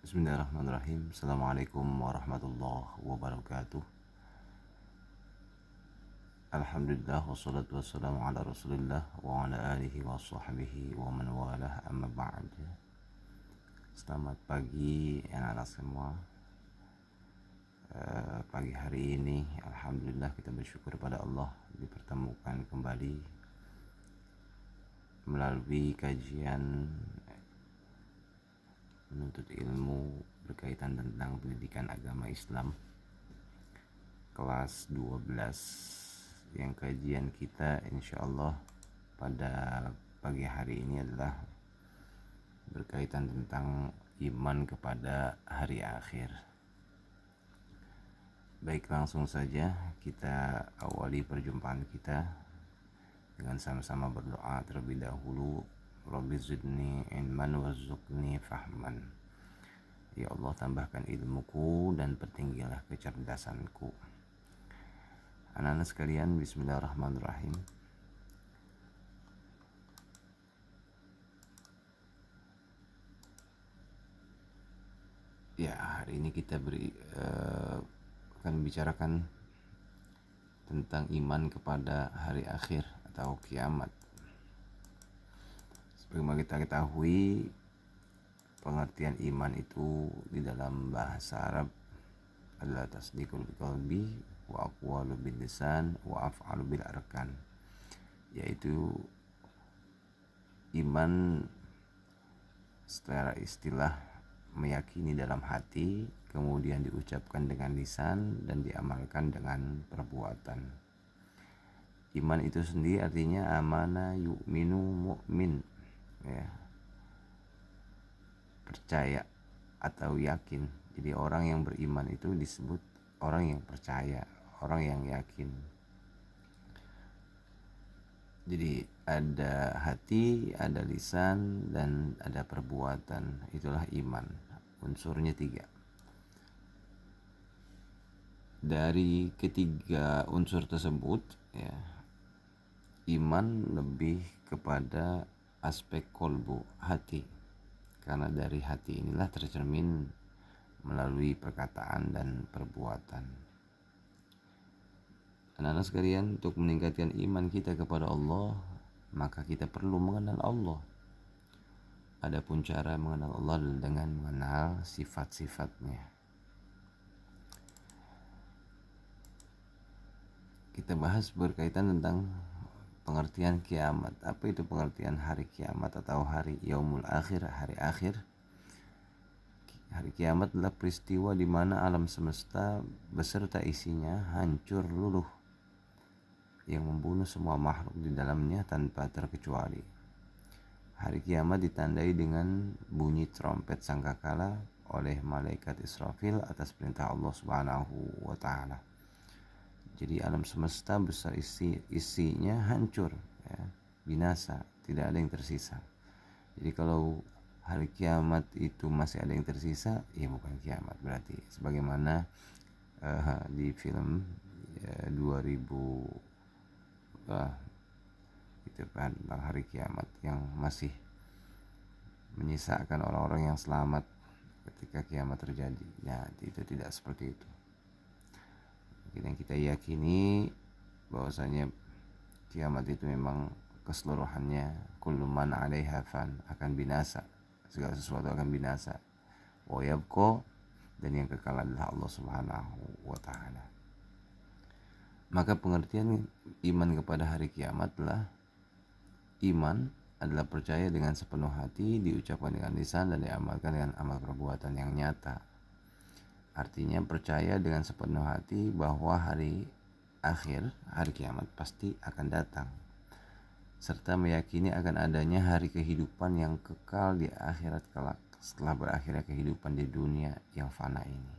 Bismillahirrahmanirrahim. Assalamualaikum warahmatullahi wabarakatuh. Alhamdulillah wassalatu wassalamu ala rasulillah wa ala alihi wa sahbihi wa man walah, amma ba'd. Selamat pagi anak-anak semua. Pagi hari ini alhamdulillah kita bersyukur pada Allah dipertemukan kembali melalui kajian menuntut ilmu berkaitan tentang pendidikan agama Islam kelas 12, yang kajian kita insyaallah pada pagi hari ini adalah berkaitan tentang iman kepada hari akhir. Baik, langsung saja kita awali perjumpaan kita dengan sama-sama berdoa terlebih dahulu. Rabbi zidni ilman warzuqni fahman. Ya Allah, tambahkan ilmuku dan pertinggilah kecerdasanku. Anak-anak sekalian, bismillahirrahmanirrahim. Ya, hari ini kita akan membicarakan tentang iman kepada hari akhir atau kiamat. Sebagaimana kita ketahui, pengertian iman itu di dalam bahasa Arab adalah tasdiqul qalbi wa aqwalu bil lisan wa af'alu bil arkan, yaitu iman secara istilah meyakini dalam hati, kemudian diucapkan dengan lisan dan diamalkan dengan perbuatan. Iman itu sendiri artinya amana yu'minu mu'min, ya, percaya atau yakin. Jadi orang yang beriman itu disebut orang yang percaya, orang yang yakin. Jadi ada hati, ada lisan, dan ada perbuatan. Itulah iman. Unsurnya 3. Dari ketiga unsur tersebut, ya, iman lebih kepada aspek kolbu, hati, karena dari hati inilah tercermin melalui perkataan dan perbuatan. Anak-anak sekalian, untuk meningkatkan iman kita kepada Allah, maka kita perlu mengenal Allah. Adapun cara mengenal Allah adalah dengan mengenal sifat-sifatnya. Kita bahas berkaitan tentang pengertian kiamat. Apa itu pengertian hari kiamat atau hari yaumul akhir, hari akhir? Hari kiamat adalah peristiwa di mana alam semesta beserta isinya hancur luluh, yang membunuh semua makhluk di dalamnya tanpa terkecuali. Hari kiamat ditandai dengan bunyi trompet sangkakala oleh malaikat Israfil atas perintah Allah Subhanahu wa taala. Jadi alam semesta besar isinya hancur, ya, binasa, tidak ada yang tersisa. Jadi kalau hari kiamat itu masih ada yang tersisa, ya bukan kiamat berarti. Sebagaimana di film 2000 itu kan tentang hari kiamat yang masih menyisakan orang-orang yang selamat ketika kiamat terjadi. Ya, itu tidak seperti itu. Yang kita yakini bahwasanya kiamat itu memang keseluruhannya kullu man 'alaiha fan, akan binasa, segala sesuatu akan binasa. Wa yabqa, dan yang kekal adalah Allah Subhanahu wa taala. Maka pengertian iman kepada hari kiamat adalah iman adalah percaya dengan sepenuh hati, diucapkan dengan lisan, dan diamalkan dengan amal perbuatan yang nyata. Artinya percaya dengan sepenuh hati bahwa hari akhir, hari kiamat pasti akan datang, serta meyakini akan adanya hari kehidupan yang kekal di akhirat kelak setelah berakhirnya kehidupan di dunia yang fana ini.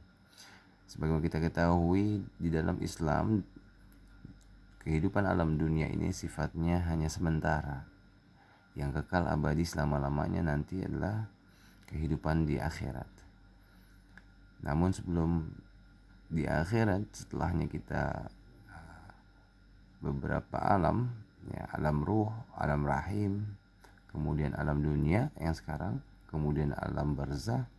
Sebagaimana kita ketahui, di dalam Islam kehidupan alam dunia ini sifatnya hanya sementara. Yang kekal abadi selama-lamanya nanti adalah kehidupan di akhirat. Namun sebelum di akhirat, setelahnya kita beberapa alam, ya, alam ruh, alam rahim, kemudian alam dunia yang sekarang, kemudian alam barzah,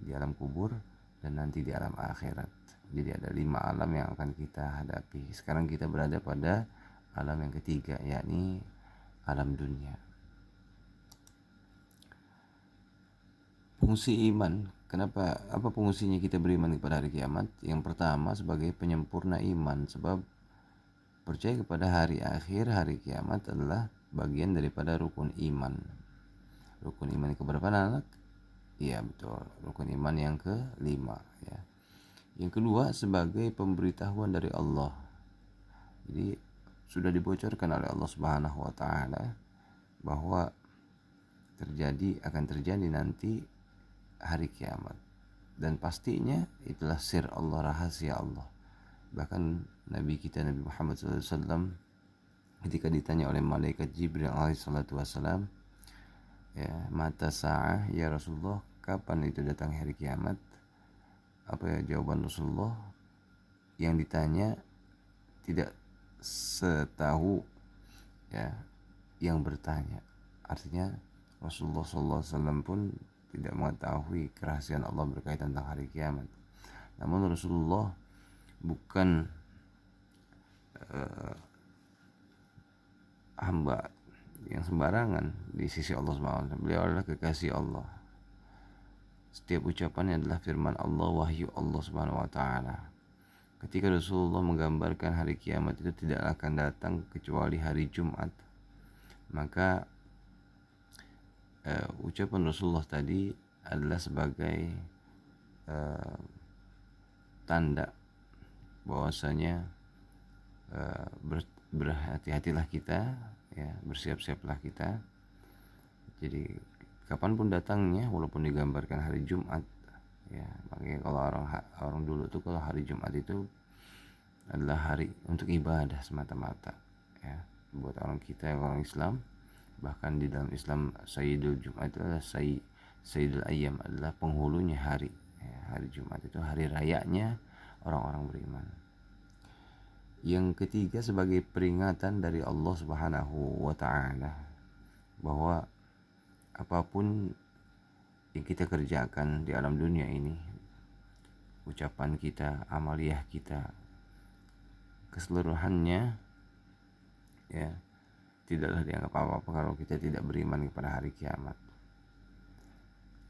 di alam kubur, dan nanti di alam akhirat. Jadi ada 5 alam yang akan kita hadapi. Sekarang kita berada pada alam yang ketiga, yakni alam dunia. Fungsi iman, apa fungsinya kita beriman kepada hari kiamat? Yang pertama, sebagai penyempurna iman, sebab percaya kepada hari akhir, hari kiamat adalah bagian daripada rukun iman. Rukun iman yang keberapa, anak? Iya betul, rukun iman yang kelima ya. Yang kedua, sebagai pemberitahuan dari Allah. Jadi sudah dibocorkan oleh Allah Subhanahu wa taala bahwa akan terjadi nanti hari kiamat, dan pastinya itulah sir Allah, rahasia Allah. Bahkan Nabi kita Nabi Muhammad SAW ketika ditanya oleh malaikat Jibril alaihissalam, ya, mata sa'ah ya Rasulullah, kapan itu datang hari kiamat? Apa ya jawaban Rasulullah? Yang ditanya tidak setahu ya yang bertanya. Artinya Rasulullah SAW pun tidak mengetahui kerahasiaan Allah berkaitan tentang hari kiamat. Namun Rasulullah bukan hamba yang sembarangan di sisi Allah SWT. Beliau adalah kekasih Allah. Setiap ucapannya adalah firman Allah, wahyu Allah Subhanahu wa taala. Ketika Rasulullah menggambarkan hari kiamat itu tidak akan datang kecuali hari Jumat, maka ucapan Rasulullah tadi adalah sebagai tanda bahwasanya berhati-hatilah kita ya, bersiap-siaplah kita. Jadi kapanpun datangnya, walaupun digambarkan hari Jumat ya, makanya kalau orang dulu tuh kalau hari Jumat itu adalah hari untuk ibadah semata-mata ya, buat orang kita orang Islam. Bahkan di dalam Islam Sayyidul Jumat itu adalah Sayyidul Ayyam, adalah penghulunya hari ya, hari Jumat itu hari rayanya orang-orang beriman. Yang ketiga, sebagai peringatan dari Allah Subhanahu wa taala bahwa apapun yang kita kerjakan di alam dunia ini, ucapan kita, amaliyah kita, keseluruhannya ya, tidaklah dianggap apa-apa kalau kita tidak beriman kepada hari kiamat.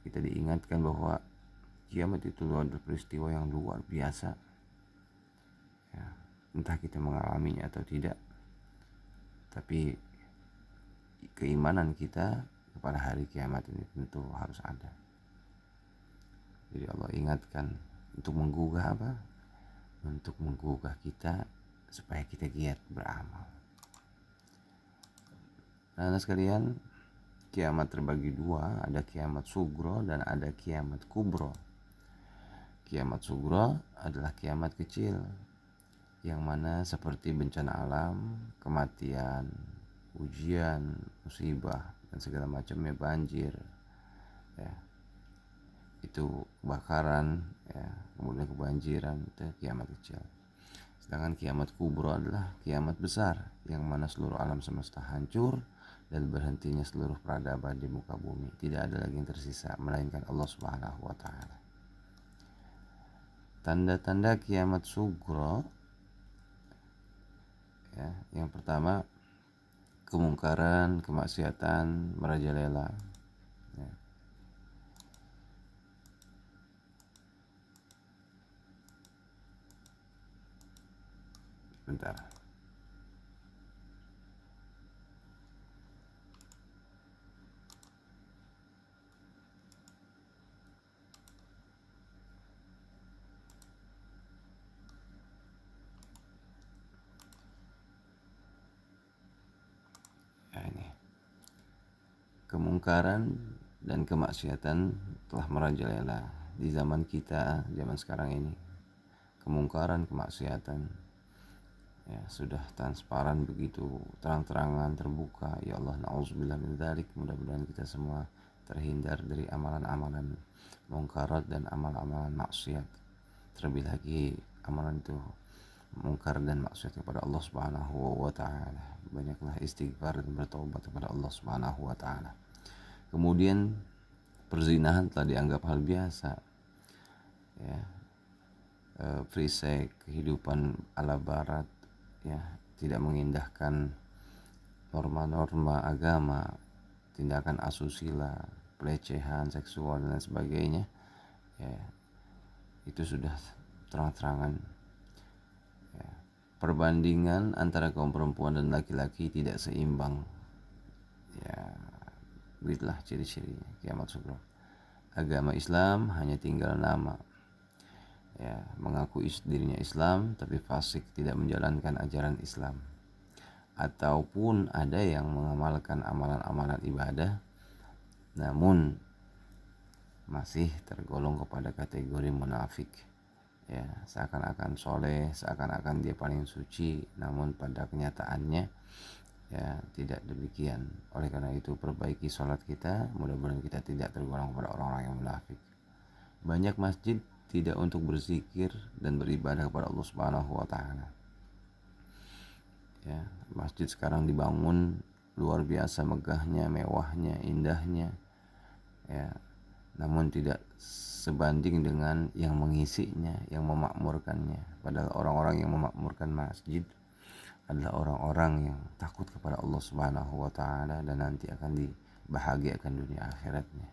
Kita diingatkan bahwa kiamat itu adalah peristiwa yang luar biasa ya, entah kita mengalaminya atau tidak, tapi keimanan kita kepada hari kiamat ini tentu harus ada. Jadi Allah ingatkan untuk menggugah apa? Untuk menggugah kita supaya kita giat beramal. Nah sekalian, kiamat terbagi dua, ada kiamat sugro dan ada kiamat kubro. Kiamat sugro adalah kiamat kecil, yang mana seperti bencana alam, kematian, ujian, musibah, dan segala macamnya, banjir ya, itu kebakaran ya, kemudian kebanjiran, itu kiamat kecil. Sedangkan kiamat kubro adalah kiamat besar, yang mana seluruh alam semesta hancur dan berhentinya seluruh peradaban di muka bumi. Tidak ada lagi yang tersisa melainkan Allah Subhanahu wa taala. Tanda-tanda kiamat sugro ya, yang pertama, kemungkaran, kemaksiatan merajalela ya. Bentar. Ya, ini. Kemungkaran dan kemaksiatan telah merajalela di zaman kita, zaman sekarang ini. Kemungkaran, kemaksiatan ya sudah transparan, begitu terang-terangan, terbuka. Ya Allah, na'udzubillah min dzalik. Mudah-mudahan kita semua terhindar dari amalan-amalan mungkarat dan amalan-amalan maksiat. Terlebih lagi amalan itu mungkar dan maksiat kepada Allah Subhanahu wa taala. Banyaklah istighfar dan bertobat kepada Allah Subhanahu wa taala. Kemudian perzinahan telah dianggap hal biasa ya, free sex, kehidupan ala barat, ya, tidak mengindahkan norma-norma agama, tindakan asusila, pelecehan seksual dan sebagainya, ya, itu sudah terang-terangan, ya. Perbandingan antara kaum perempuan dan laki-laki tidak seimbang, ya, begitulah ciri-cirinya kiamat sugro. Agama Islam hanya tinggal nama, ya, mengaku dirinya Islam tapi fasik, tidak menjalankan ajaran Islam. Ataupun ada yang mengamalkan amalan-amalan ibadah namun masih tergolong kepada kategori munafik, ya, seakan-akan soleh, seakan-akan dia paling suci, namun pada kenyataannya, ya, tidak demikian. Oleh karena itu perbaiki sholat kita, mudah-mudahan kita tidak tergolong kepada orang-orang yang munafik. Banyak masjid tidak untuk berzikir dan beribadah kepada Allah Subhanahu wa taala. Ya, masjid sekarang dibangun luar biasa megahnya, mewahnya, indahnya, ya, namun tidak sebanding dengan yang mengisinya, yang memakmurkannya. Padahal orang-orang yang memakmurkan masjid adalah orang-orang yang takut kepada Allah Subhanahu wa taala dan nanti akan dibahagiakan dunia akhiratnya.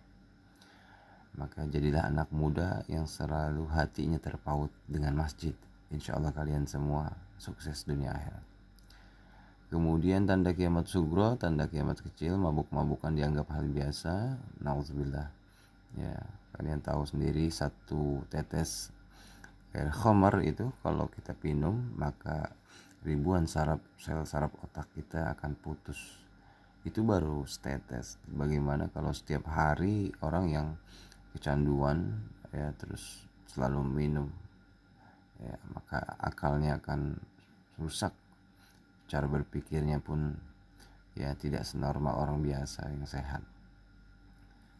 Maka jadilah anak muda yang selalu hatinya terpaut dengan masjid. Insya Allah kalian semua sukses dunia akhirat. Kemudian tanda kiamat sugro, tanda kiamat kecil, mabuk-mabukan dianggap hal biasa. Nauzubillah. Ya, kalian tahu sendiri satu tetes air khamar itu kalau kita minum maka ribuan sel saraf otak kita akan putus. Itu baru setetes. Bagaimana kalau setiap hari orang yang kecanduan, ya, terus selalu minum, ya, maka akalnya akan rusak, cara berpikirnya pun, ya, tidak senormal orang biasa yang sehat.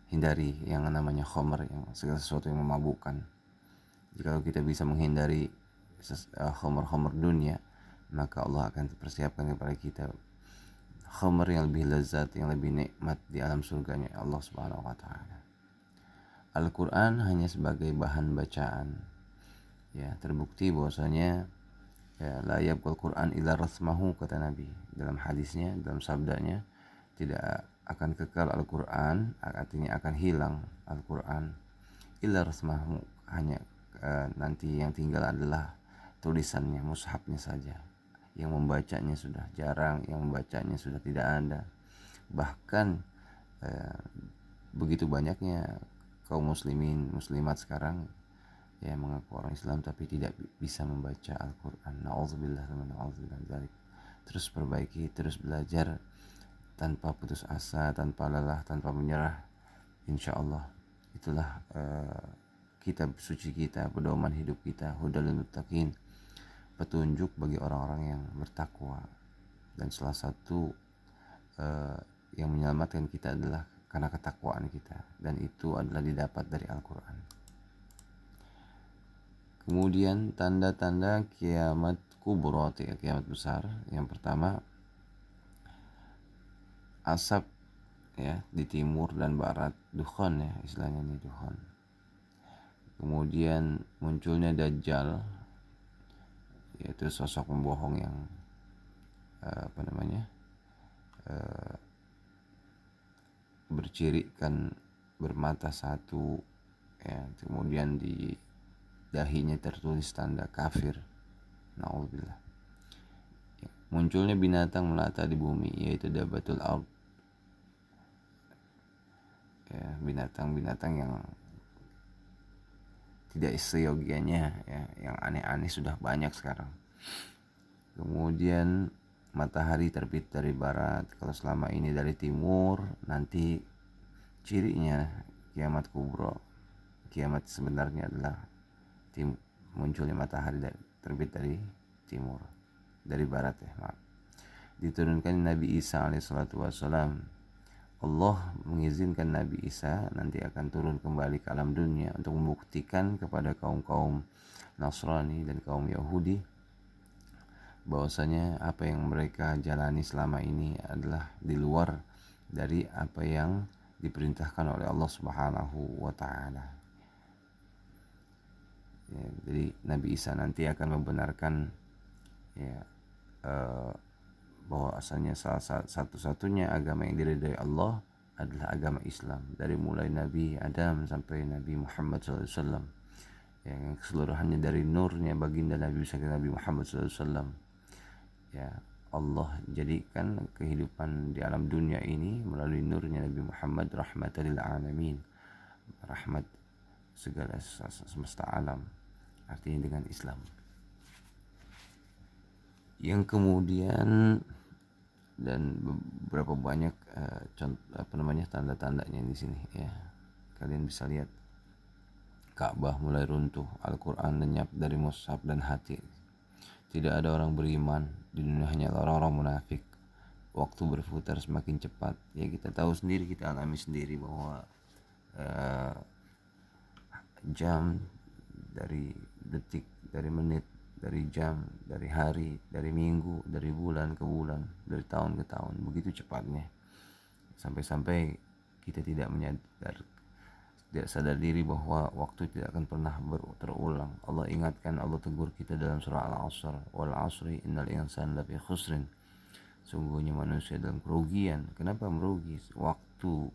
Hindari yang namanya khamar, yang segala sesuatu yang memabukkan. Jika kita bisa menghindari khamar-khamar dunia, maka Allah akan persiapkan kepada kita khamar yang lebih lezat, yang lebih nikmat di alam surganya Allah Subhanahu wa taala. Al-Quran hanya sebagai bahan bacaan, ya, terbukti bahwasanya, ya, la yabqal Quran illa rasmahu, kata Nabi dalam hadisnya, dalam sabdanya, tidak akan kekal Al-Quran, artinya akan hilang Al-Quran, illa rasmahu, hanya nanti yang tinggal adalah tulisannya, mushafnya saja. Yang membacanya sudah jarang, yang membacanya sudah tidak ada. Bahkan begitu banyaknya kaum muslimin muslimat sekarang, ya, mengaku orang Islam tapi tidak bisa membaca Al-Quran. Na'udzubillah. Terus perbaiki, terus belajar tanpa putus asa, tanpa lelah, tanpa menyerah. Insya Allah itulah kitab suci kita, pedoman hidup kita, hudal muttaqin, petunjuk bagi orang-orang yang bertakwa. Dan salah satu yang menyelamatkan kita adalah karena ketakwaan kita, dan itu adalah didapat dari Al-Quran. Kemudian tanda-tanda kiamat kubro, kiamat besar. Yang pertama, asap, ya, di timur dan barat, dukhan, ya, istilahnya ini dukhan. Kemudian munculnya Dajjal, yaitu sosok pembohong yang bercirikan bermata satu, ya, kemudian di dahinya tertulis tanda kafir. Na'udzubillah. Munculnya binatang melata di bumi, yaitu dabatul ard, ya, binatang-binatang yang tidak seyogianya, ya, yang aneh-aneh sudah banyak sekarang. Kemudian matahari terbit dari barat, kalau selama ini dari timur, nanti cirinya kiamat kubro, kiamat sebenarnya adalah munculnya matahari terbit dari timur, dari barat, ya, maaf. Diturunkan Nabi Isa alaihissalatu wassalam. Allah mengizinkan Nabi Isa nanti akan turun kembali ke alam dunia untuk membuktikan kepada kaum-kaum Nasrani dan kaum Yahudi bahwasanya apa yang mereka jalani selama ini adalah di luar dari apa yang diperintahkan oleh Allah Subhanahu wa taala. Ya, jadi Nabi Isa nanti akan membenarkan ya bahwa asalnya salah satu-satunya agama yang diridhai Allah adalah agama Islam, dari mulai Nabi Adam sampai Nabi Muhammad SAW, yang keseluruhannya dari nurnya baginda Nabi besar Nabi Muhammad SAW. Ya, Allah jadikan kehidupan di alam dunia ini melalui nurnya Nabi Muhammad, rahmatan lil alamin, rahmat segala semesta alam, artinya dengan Islam. Yang kemudian dan beberapa banyak tanda-tandanya di sini ya. Kalian bisa lihat Ka'bah mulai runtuh, Al-Quran lenyap dari mushaf dan hati. Tidak ada orang beriman di dunia, hanya orang-orang munafik. Waktu berputar semakin cepat. Ya, kita tahu sendiri, kita alami sendiri bahwa jam, dari detik, dari menit, dari jam, dari hari, dari minggu, dari bulan ke bulan, dari tahun ke tahun, begitu cepatnya. Sampai-sampai kita tidak sadar diri bahwa waktu tidak akan pernah terulang. Allah ingatkan, Allah tegur kita dalam surah Al-Asr, wal asri innal insana lafi khusrin. Sungguhnya manusia dalam kerugian. Kenapa merugi? Waktu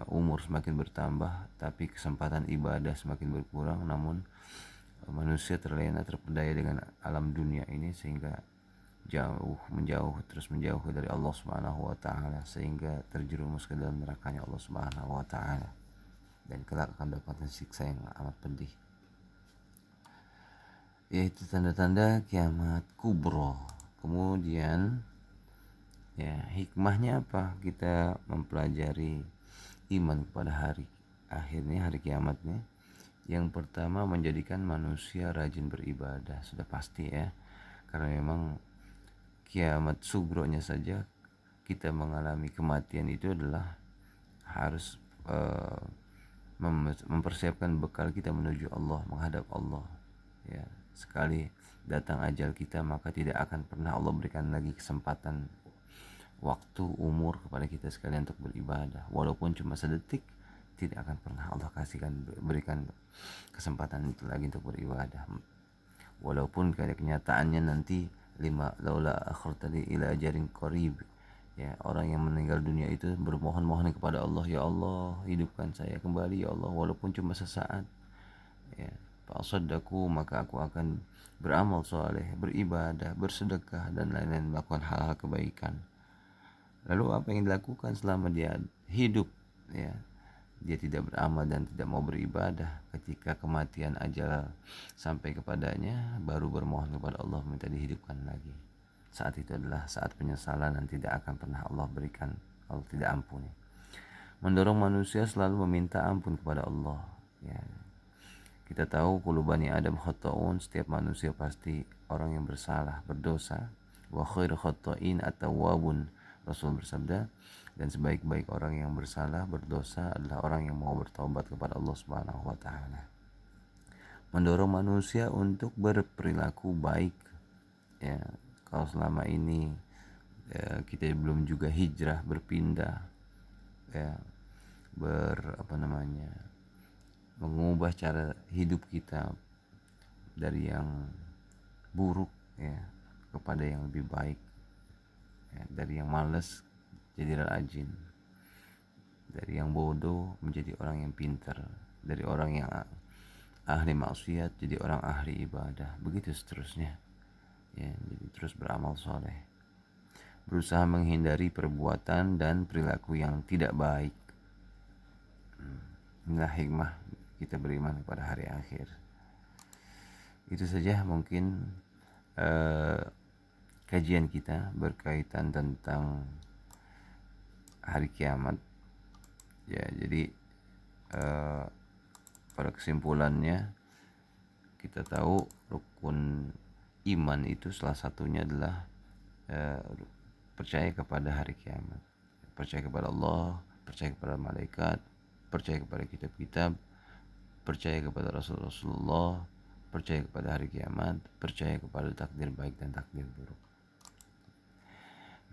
umur semakin bertambah, tapi kesempatan ibadah semakin berkurang. Namun manusia terlena, terpedaya dengan alam dunia ini, sehingga terus menjauh dari Allah Subhanahu wa taala, sehingga terjerumus ke dalam nerakanya Allah Subhanahu wa taala, dan kelak akan mendapatkan siksa yang amat pedih. Yaitu tanda-tanda kiamat kubro. Kemudian ya, hikmahnya apa kita mempelajari iman kepada hari akhirnya, hari kiamatnya? Yang pertama, menjadikan manusia rajin beribadah. Sudah pasti ya, karena memang kiamat sugronya saja kita mengalami kematian itu adalah harus mempersiapkan bekal kita menuju Allah, menghadap Allah. Ya, sekali datang ajal kita, maka tidak akan pernah Allah berikan lagi kesempatan, waktu, umur kepada kita sekalian untuk beribadah. Walaupun cuma sedetik, tidak akan pernah Allah berikan kesempatan itu lagi untuk beribadah. Walaupun kenyataannya nanti laula akhartani ila ajarin qarib, ya, orang yang meninggal dunia itu bermohon-mohon kepada Allah, ya Allah hidupkan saya kembali ya Allah, walaupun cuma sesaat. Ya, fa'asaddaku, maka aku akan beramal soleh, beribadah, bersedekah, dan lain-lain, melakukan hal-hal kebaikan. Lalu apa yang dilakukan selama dia hidup? Ya, dia tidak beramal dan tidak mau beribadah. Ketika kematian ajal sampai kepadanya, baru bermohon kepada Allah minta dihidupkan lagi. Saat itu adalah saat penyesalan dan tidak akan pernah Allah berikan, Allah tidak ampuni. Mendorong manusia selalu meminta ampun kepada Allah. Ya, kita tahu kullu bani Adam khata'un, setiap manusia pasti orang yang bersalah, berdosa. Wa khairu khata'in at-tawwabun, Rasul bersabda, dan sebaik-baik orang yang bersalah, berdosa adalah orang yang mau bertobat kepada Allah Subhanahu wa taala. Mendorong manusia untuk berperilaku baik. Ya, kalau selama ini kita belum juga hijrah, berpindah, ya, mengubah cara hidup kita dari yang buruk ya kepada yang lebih baik, ya, dari yang malas jadi rajin, dari yang bodoh menjadi orang yang pintar, dari orang yang ahli maksiat jadi orang ahli ibadah, begitu seterusnya. Ya, jadi terus beramal soleh, berusaha menghindari perbuatan dan perilaku yang tidak baik. Inilah hikmah kita beriman kepada hari akhir. Itu saja mungkin kajian kita berkaitan tentang hari kiamat. Ya, jadi pada kesimpulannya kita tahu rukun iman itu salah satunya adalah percaya kepada hari kiamat, percaya kepada Allah, percaya kepada malaikat, percaya kepada kitab-kitab, percaya kepada Rasulullah, percaya kepada hari kiamat, percaya kepada takdir baik dan takdir buruk.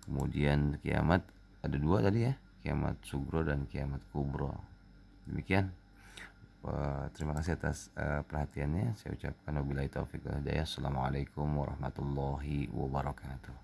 Kemudian kiamat ada dua tadi ya, kiamat sugro dan kiamat kubro. Demikian. Terima kasih atas perhatiannya. Saya ucapkan wabillahi taufiq wal hidayah. Assalamualaikum warahmatullahi wabarakatuh.